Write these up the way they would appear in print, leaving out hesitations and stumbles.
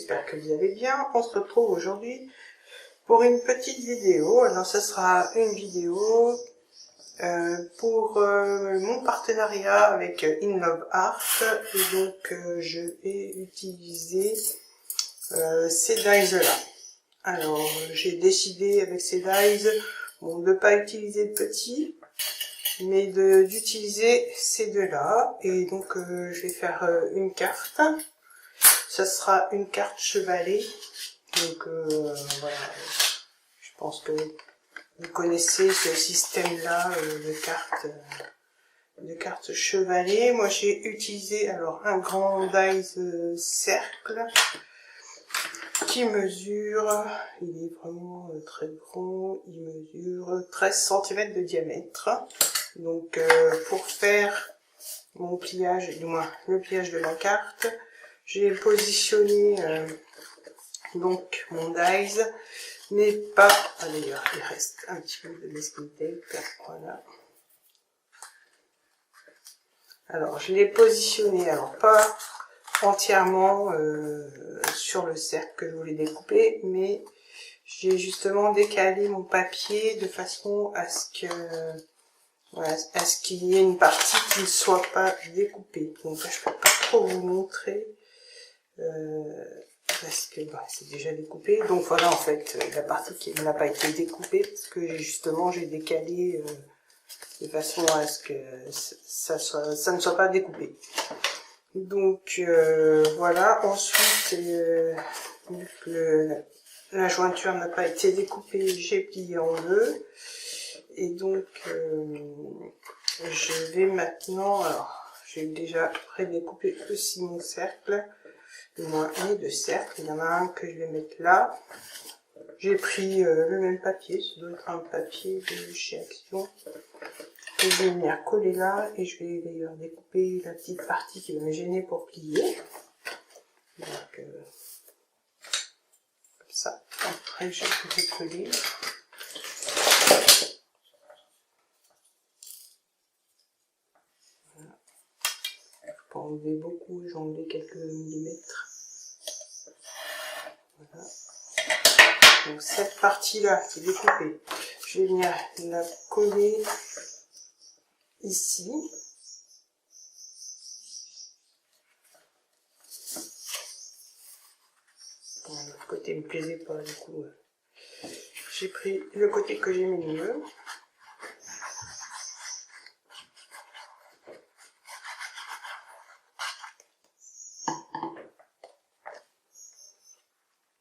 j'espère que vous allez bien. On se retrouve aujourd'hui pour une petite vidéo. Alors ce sera une vidéo pour mon partenariat avec In Love Art. Et donc je vais utiliser ces dies là. Alors j'ai décidé avec ces dies de ne pas utiliser de petits, mais d'utiliser ces deux-là. Et donc je vais faire une carte. Ça sera une carte chevalet. Donc voilà, je pense que vous connaissez ce système-là de cartes chevalet. Moi j'ai utilisé alors un grand dies cercle qui mesure, il est vraiment très grand, il mesure 13 cm de diamètre. Donc pour faire mon pliage, du moins le pliage de la carte, j'ai positionné donc mon dies n'est pas, ah d'ailleurs il reste un petit peu de masking tape, voilà. Alors je l'ai positionné, alors pas entièrement sur le cercle que je voulais découper, mais j'ai justement décalé mon papier de façon à ce que voilà, à ce qu'il y ait une partie qui ne soit pas découpée. Donc là, je ne peux pas trop vous montrer parce que bah, c'est déjà découpé. Donc voilà, en fait, la partie qui n'a pas été découpée parce que justement j'ai décalé de façon à ce que ça ne soit pas découpé. Donc voilà. Ensuite, vu que la jointure n'a pas été découpée, j'ai plié en deux. Et donc, je vais maintenant, alors, j'ai déjà prédécoupé aussi mon cercle, du moins mes deux cercles. Il y en a un que je vais mettre là. J'ai pris le même papier, ça doit être un papier de chez Action. Que je vais venir coller là, et je vais d'ailleurs découper la petite partie qui va me gêner pour plier. Donc, comme ça. Après, je vais coller. Pas enlever beaucoup, j'ai enlevé quelques millimètres. Voilà. Donc cette partie-là qui est découpée, je vais venir la coller ici. Bon, l'autre côté ne me plaisait pas, du coup, j'ai pris le côté que j'aimais mieux.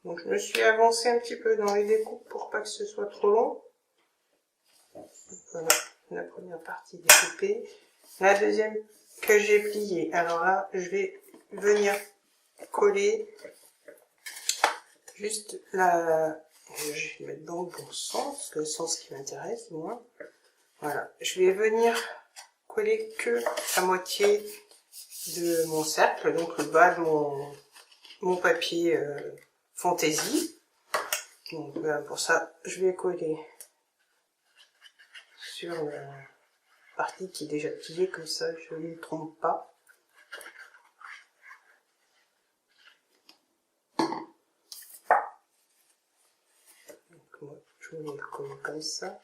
Donc je me suis avancée un petit peu dans les découpes pour pas que ce soit trop long. Voilà, la première partie découpée. La deuxième que j'ai pliée. Alors là, je vais venir coller juste la... Je vais mettre dans le bon sens, le sens qui m'intéresse moi. Voilà, je vais venir coller que la moitié de mon cercle, donc le bas de mon papier fantaisie. Donc voilà, pour ça, je vais coller sur la partie qui est déjà pliée, comme ça je ne me trompe pas. Donc moi, je vais le coller comme ça.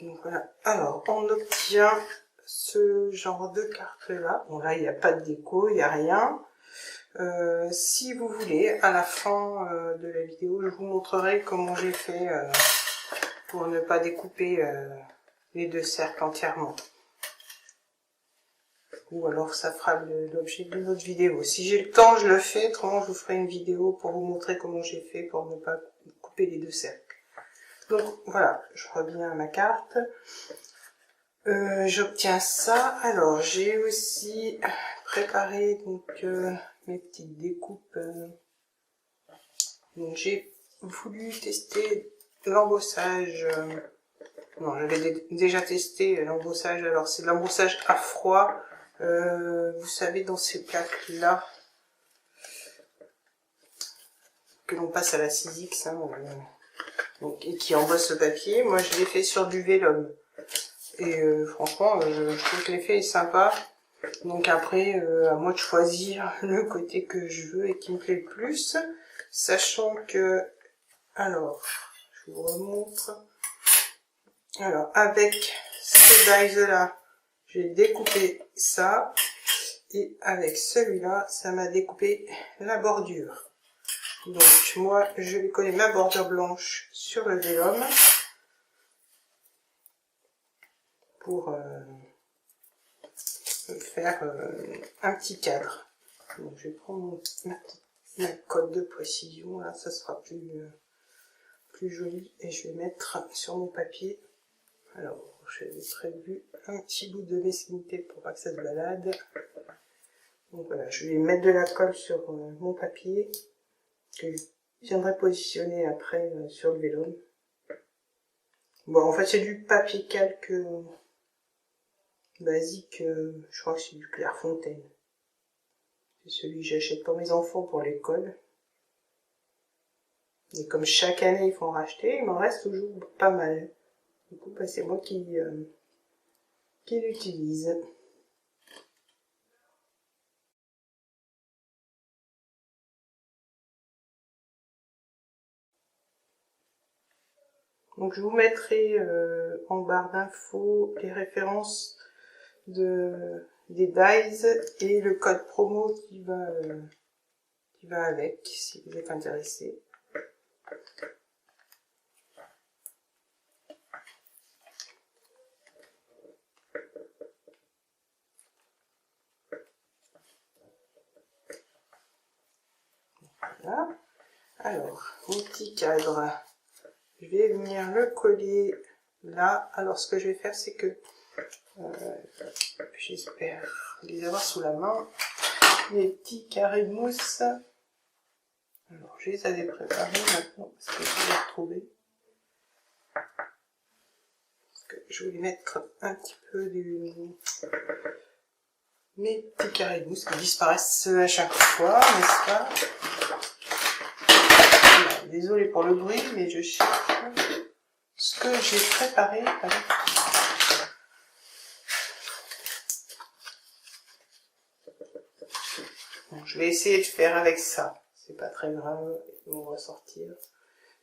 Donc voilà, alors on obtient ce genre de carte là. Bon là il n'y a pas de déco, il n'y a rien. Si vous voulez, à la fin de la vidéo, je vous montrerai comment j'ai fait pour ne pas découper les deux cercles entièrement. Ou alors ça fera l'objet d'une autre vidéo. Si j'ai le temps, je le fais, autrement je vous ferai une vidéo pour vous montrer comment j'ai fait pour ne pas couper les deux cercles. Donc voilà, je reviens à ma carte. J'obtiens ça. Alors j'ai aussi préparé donc mes petites découpes. Donc j'ai voulu tester l'embossage. Non, j'avais déjà testé l'embossage. Alors c'est de l'embossage à froid. Vous savez, dans ces plaques là que l'on passe à la 6X, hein, donc, et qui embosse le papier. Moi je l'ai fait sur du vélum. Et franchement, je trouve que l'effet est sympa. Donc après, à moi de choisir le côté que je veux et qui me plaît le plus. Sachant que, alors, je vous remontre. Alors, avec ce dies là, j'ai découpé ça. Et avec celui-là, ça m'a découpé la bordure. Donc moi, je vais coller ma bordure blanche sur le vélum pour faire un petit cadre. Donc je vais prendre ma colle de précision, là ça sera plus joli, et je vais mettre sur mon papier. Alors j'avais prévu un petit bout de mesquinité pour pas que ça se balade. Donc voilà, je vais mettre de la colle sur mon papier que je viendrai positionner après sur le vélum. Bon, en fait c'est du papier calque basique, je crois que c'est du Clairefontaine. C'est celui que j'achète pour mes enfants pour l'école. Et comme chaque année ils font racheter, il m'en reste toujours pas mal. Du coup, bah, c'est moi qui l'utilise. Donc je vous mettrai en barre d'infos les références des dies et le code promo qui va avec, si vous êtes intéressé. Voilà. Alors, mon petit cadre, je vais venir le coller là. Alors ce que je vais faire, c'est que j'espère les avoir sous la main. Les petits carrés de mousse. Alors je les avais préparés maintenant parce que je vais les retrouver. Parce que je vais mettre un petit peu mes petits carrés de mousse qui disparaissent à chaque fois, n'est-ce pas? Désolée pour le bruit, mais je cherche ce que j'ai préparé avec. Bon, je vais essayer de faire avec ça. C'est pas très grave, ils vont ressortir.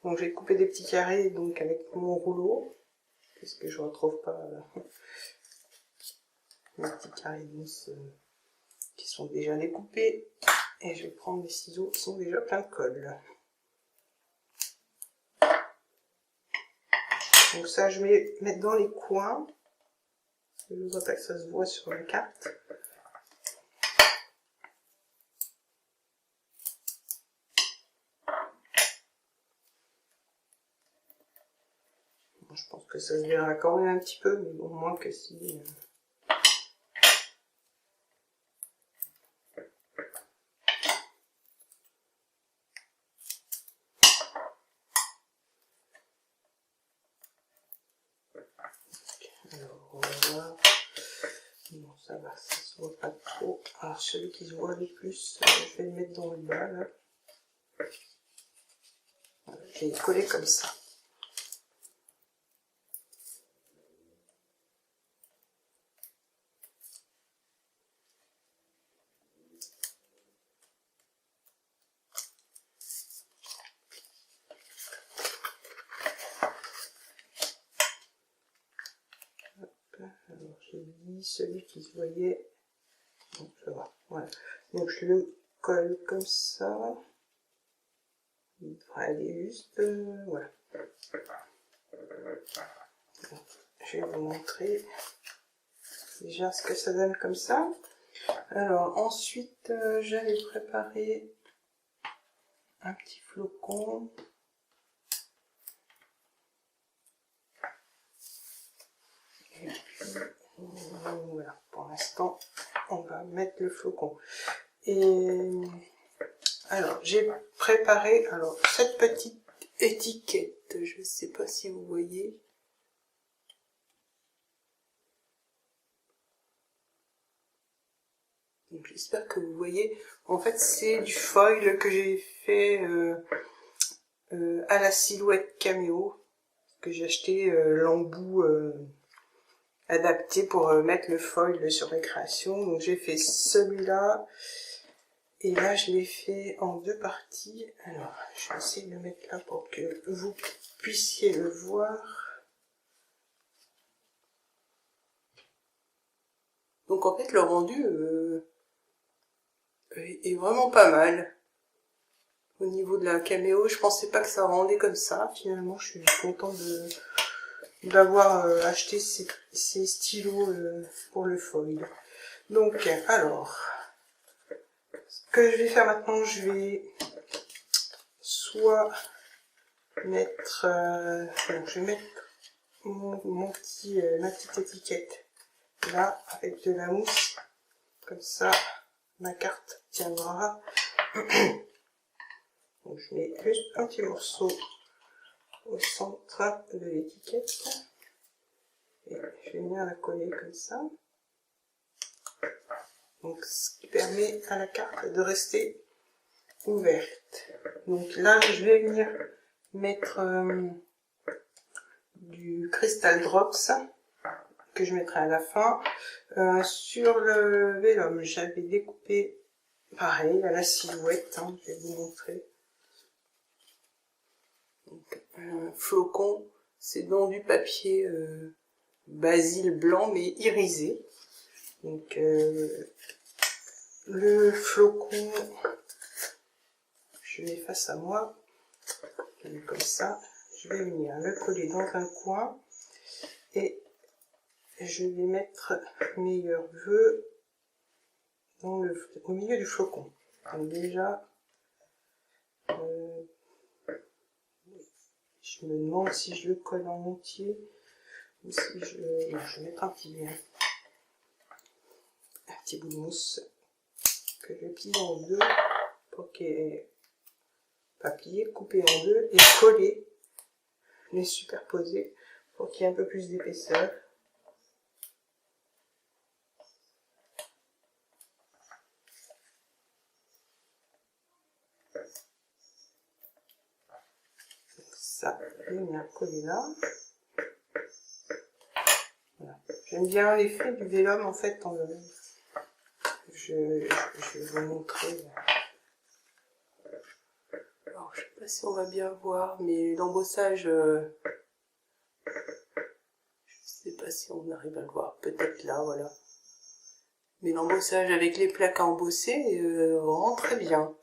Donc je vais couper des petits carrés donc avec mon rouleau, puisque je retrouve pas mes petits carrés de mousse qui sont déjà découpés. Et je vais prendre des ciseaux qui sont déjà pleins de colle. Donc ça, je vais mettre dans les coins. Je ne voudrais pas que ça se voit sur la carte. Bon, je pense que ça se verra quand même un petit peu, mais bon, moins que si... Alors, voilà. Bon, ça va, ça se voit pas trop. Alors, celui qui se voit le plus, je vais le mettre dans le bas, là. Voilà, je vais le coller comme ça. Alors, j'ai dit celui qui se voyait. Bon, ça va, voilà. Donc, je le colle comme ça. Il devrait aller juste, voilà. Bon, je vais vous montrer déjà ce que ça donne comme ça. Alors, ensuite, j'avais préparé un petit flocon. Et puis, voilà, pour l'instant, on va mettre le flocon. Et alors, j'ai préparé cette petite étiquette. Je ne sais pas si vous voyez. Donc, j'espère que vous voyez. En fait, c'est du foil que j'ai fait à la silhouette caméo. Que j'ai acheté l'embout adapté pour mettre le foil sur les créations. Donc j'ai fait celui-là. Et là, je l'ai fait en 2 parties. Alors, je vais essayer de le mettre là pour que vous puissiez le voir. Donc en fait, le rendu est vraiment pas mal. Au niveau de la caméo, je pensais pas que ça rendait comme ça. Finalement, je suis contente d'avoir acheté ces stylos pour le foil. Donc, alors, ce que je vais faire maintenant, je vais soit mettre, donc je vais mettre ma petite étiquette là avec de la mousse, comme ça ma carte tiendra. Donc je mets juste un petit morceau au centre de l'étiquette et je vais venir la coller comme ça. Donc ce qui permet à la carte de rester ouverte. Donc là je vais venir mettre du Crystal Drops que je mettrai à la fin. Sur le vélum, j'avais découpé pareil à la silhouette, hein, je vais vous montrer. Donc, un flocon, c'est dans du papier basil blanc mais irisé. Donc le flocon, je l'ai face à moi, comme ça. Je vais venir le coller dans un coin et je vais mettre meilleurs vœux au milieu du flocon. Donc déjà, je me demande si je le colle en entier ou si je vais mettre un petit bout de mousse que je plie en 2 pour qu'il y ait pas plié, couper en 2 et coller, les superposer pour qu'il y ait un peu plus d'épaisseur. Ça, je vais venir coller là. Voilà. J'aime bien l'effet du vélum en fait. Je vais vous montrer. Alors, je sais pas si on va bien voir, mais l'embossage, je sais pas si on arrive à le voir. Peut-être là, voilà. Mais l'embossage avec les plaques à embosser rend très bien.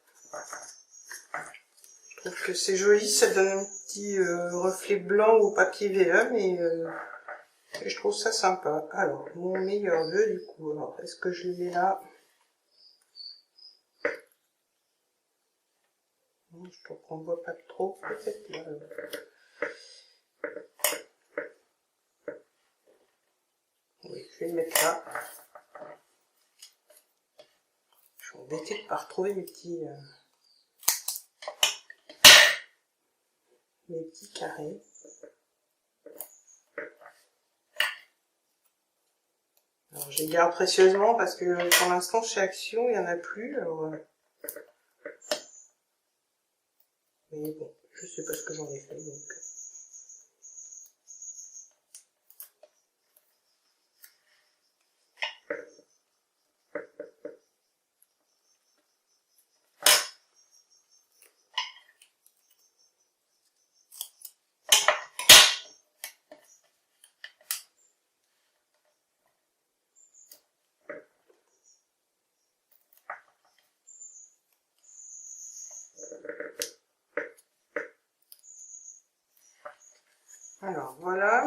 Je trouve que c'est joli, ça donne un petit reflet blanc au papier vélum et je trouve ça sympa. Alors, mon meilleur vœu du coup, alors est-ce que je le mets là? Je trouve qu'on ne voit pas trop, peut-être là. Oui, je vais le mettre là. Je suis embêtée de ne pas retrouver mes petits carrés. Alors, je les garde précieusement parce que pour l'instant, chez Action, il n'y en a plus. Alors, mais bon, je sais pas ce que j'en ai fait, donc... Alors, voilà.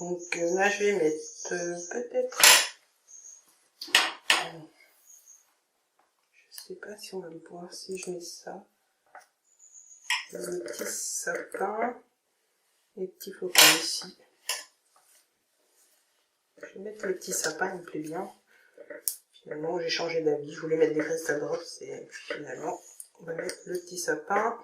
Donc là, je vais mettre peut-être... je sais pas si on va le voir si je mets ça. Le petit sapin. Les petits flocons ici. Je vais mettre le petit sapin, il me plaît bien. Finalement, j'ai changé d'avis. Je voulais mettre des Crystal Drops et finalement, on va mettre le petit sapin.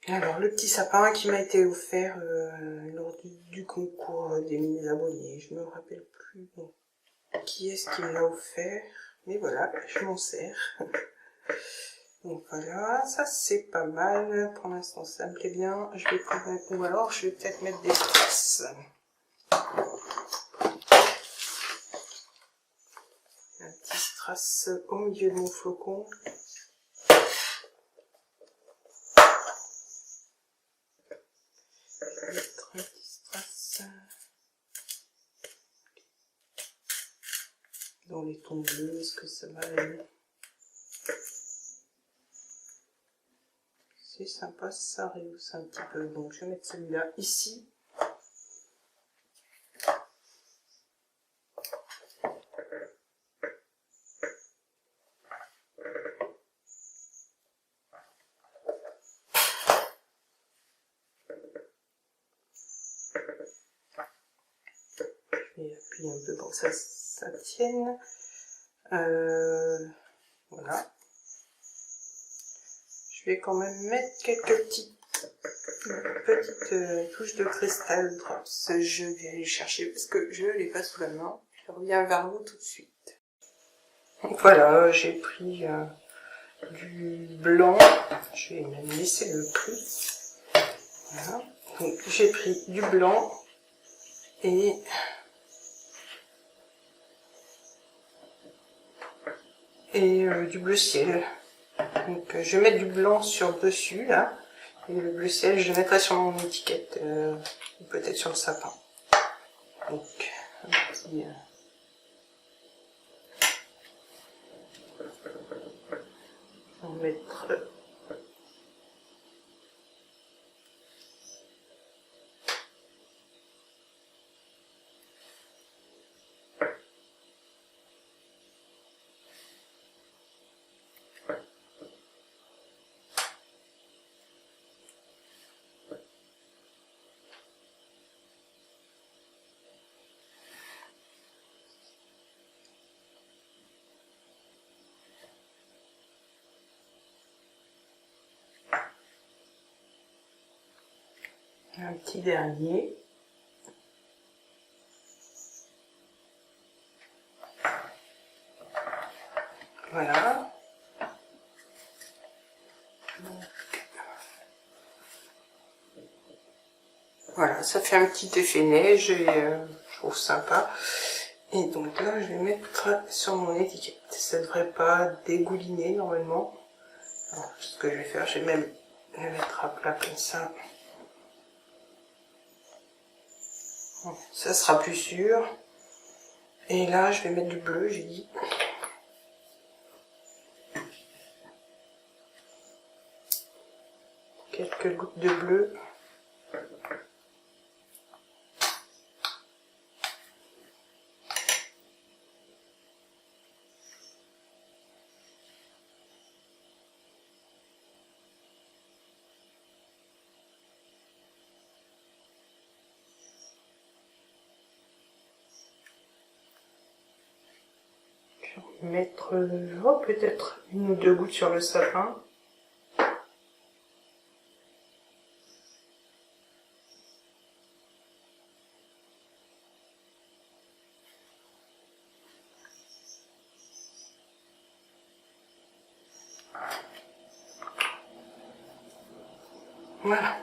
Alors, le petit sapin qui m'a été offert lors du concours des 1000 abonnés. Je me rappelle plus bon, qui est-ce qui me l'a offert. Mais voilà, je m'en sers. Donc voilà, ça c'est pas mal. Pour l'instant ça me plaît bien. Je vais ou alors je vais peut-être mettre des strass. Un petit strass au milieu de mon flocon. Je vais mettre un petit strass dans les tons bleus. Est-ce que ça va aller? C'est sympa, ça rehausse un petit peu. Donc je vais mettre celui-là ici. Je vais appuyer un peu pour que ça tienne. Voilà. Je vais quand même mettre quelques petites touches de cristal drops. Je vais aller chercher parce que je ne l'ai pas sous la main. Je reviens vers vous tout de suite. Donc voilà, j'ai pris du blanc. Je vais même laisser le prix. Voilà. Donc j'ai pris du blanc et du bleu ciel. Donc je vais mettre du blanc sur dessus là. Et le bleu ciel, je le mettrai sur mon étiquette, ou peut-être sur le sapin. Donc, un petit... on va mettre... un petit dernier. Voilà. Voilà, ça fait un petit effet neige et je trouve sympa. Et donc là, je vais mettre sur mon étiquette. Ça devrait pas dégouliner normalement. Alors, ce que je vais faire, je vais même le mettre à plat comme ça. Ça sera plus sûr. Et là, je vais mettre du bleu, j'ai dit. Quelques gouttes de bleu. Mettre peut-être une ou deux gouttes sur le sapin. Voilà,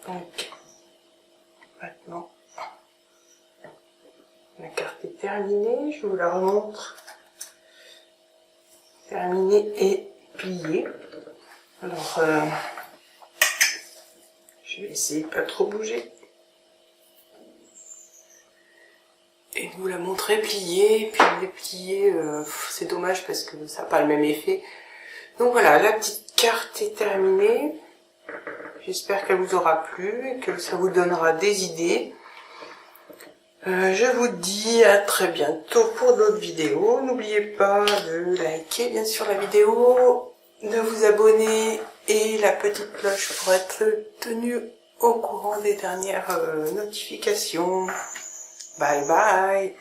donc maintenant la carte est terminée, je vous la remontre. Terminée et pliée. Alors, je vais essayer de pas trop bouger. Et de vous la montrer pliée, puis dépliée, c'est dommage parce que ça n'a pas le même effet. Donc voilà, la petite carte est terminée. J'espère qu'elle vous aura plu et que ça vous donnera des idées. Je vous dis à très bientôt pour d'autres vidéos. N'oubliez pas de liker bien sûr la vidéo, de vous abonner et la petite cloche pour être tenu au courant des dernières notifications. Bye bye!